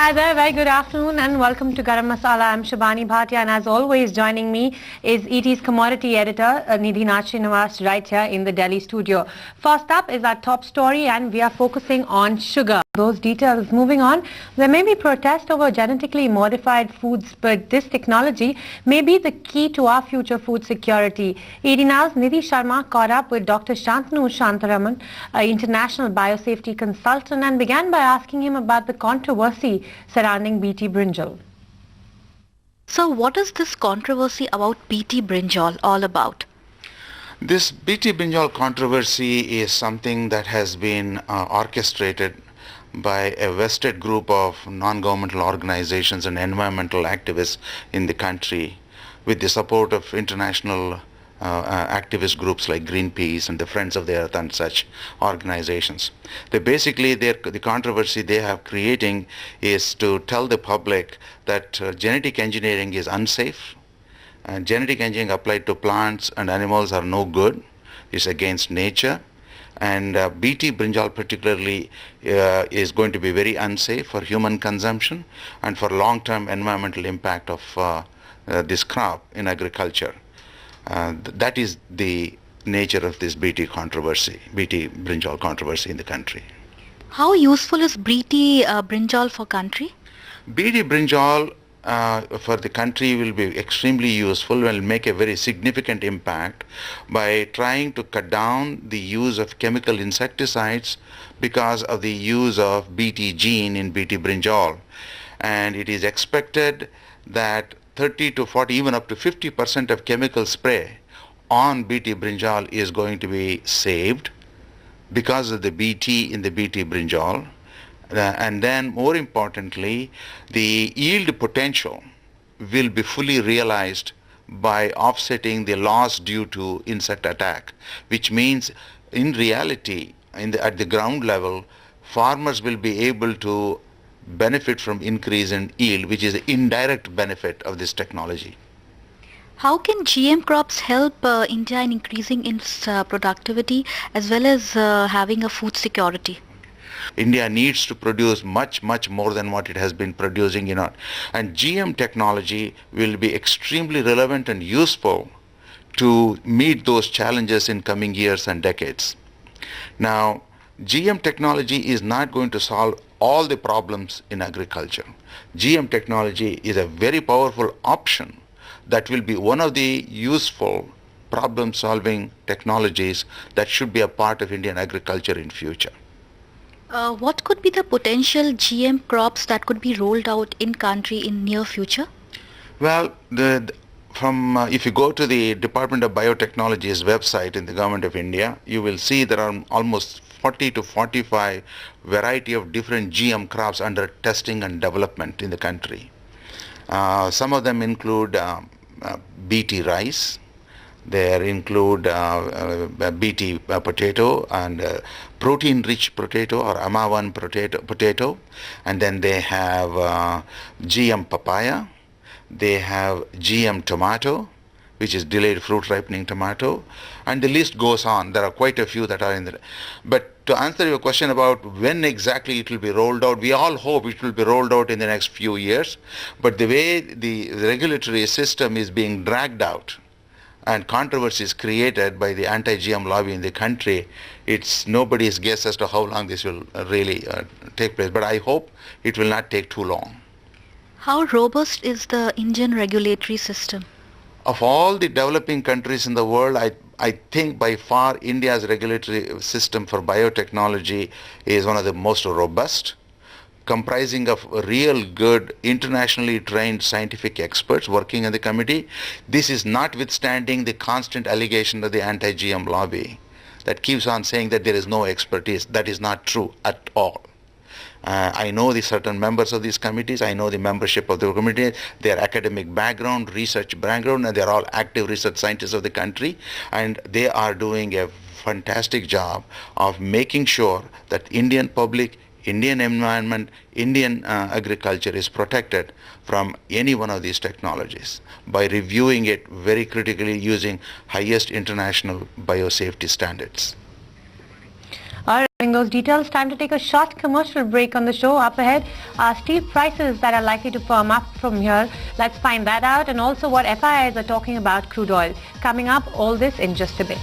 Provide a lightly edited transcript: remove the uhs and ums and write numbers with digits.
Hi there, very good afternoon and welcome to Garam Masala. I'm Shabani Bhatia and as always joining me is ET's commodity editor Nidhi Srinivas right here in the Delhi studio. First up is our top story and we are focusing on sugar. Those details. Moving on, there may be protest over genetically modified foods, but this technology may be the key to our future food security. ET Now's Nidhi Sharma caught up with Dr. Shantanu Shantaraman, an international biosafety consultant, and began by asking him about the controversy surrounding BT brinjal. So what is this controversy about BT brinjal all about? This BT brinjal controversy is something that has been orchestrated by a vested group of non-governmental organizations and environmental activists in the country with the support of international activist groups like Greenpeace and the Friends of the Earth and such organizations. The controversy they have creating is to tell the public that genetic engineering is unsafe. Genetic engineering applied to plants and animals are no good. It's against nature. And BT brinjal particularly is going to be very unsafe for human consumption and for long-term environmental impact of this crop in agriculture. That is the nature of this BT brinjal controversy in the country. How useful is BT brinjal for country? BT brinjal for the country will be extremely useful, will make a very significant impact by trying to cut down the use of chemical insecticides because of the use of BT gene in BT brinjal. And it is expected that 30 to 40, even up to 50% of chemical spray on BT brinjal is going to be saved because of the BT in the BT brinjal. And then more importantly, the yield potential will be fully realized by offsetting the loss due to insect attack, which means in reality, at the ground level, farmers will be able to benefit from increase in yield, which is the indirect benefit of this technology. How can GM crops help India in increasing its productivity as well as having a food security? India needs to produce much more than what it has been producing, and GM technology will be extremely relevant and useful to meet those challenges in coming years and decades. Now, GM technology is not going to solve all the problems in agriculture. GM technology is a very powerful option that will be one of the useful problem-solving technologies that should be a part of Indian agriculture in future. What could be the potential GM crops that could be rolled out in country in near future? Well, if you go to the Department of Biotechnology's website in the Government of India, you will see there are almost 40 to 45 variety of different GM crops under testing and development in the country. Some of them include BT rice. There include BT potato and protein-rich potato or AMA1 potato. And then they have GM papaya. They have GM tomato, which is delayed fruit ripening tomato. And the list goes on. There are quite a few that are in there. But to answer your question about when exactly it will be rolled out, we all hope it will be rolled out in the next few years. But the way the regulatory system is being dragged out, and controversies created by the anti-GM lobby in the country, it's nobody's guess as to how long this will really take place. But I hope it will not take too long. How robust is the Indian regulatory system? Of all the developing countries in the world, I think by far India's regulatory system for biotechnology is one of the most robust, comprising of real good internationally trained scientific experts working in the committee. This is notwithstanding the constant allegation of the anti-GM lobby that keeps on saying that there is no expertise. That is not true at all. I know the certain members of these committees. I know the membership of the committee, their academic background, research background, and they are all active research scientists of the country, and they are doing a fantastic job of making sure that Indian public, Indian environment, Indian agriculture is protected from any one of these technologies by reviewing it very critically using highest international biosafety standards. All right. those details. Time to take a short commercial break on the show. Up ahead are steel prices that are likely to firm up from here. Let's find that out, and also what FIIs are talking about crude oil. Coming up, all this in just a bit.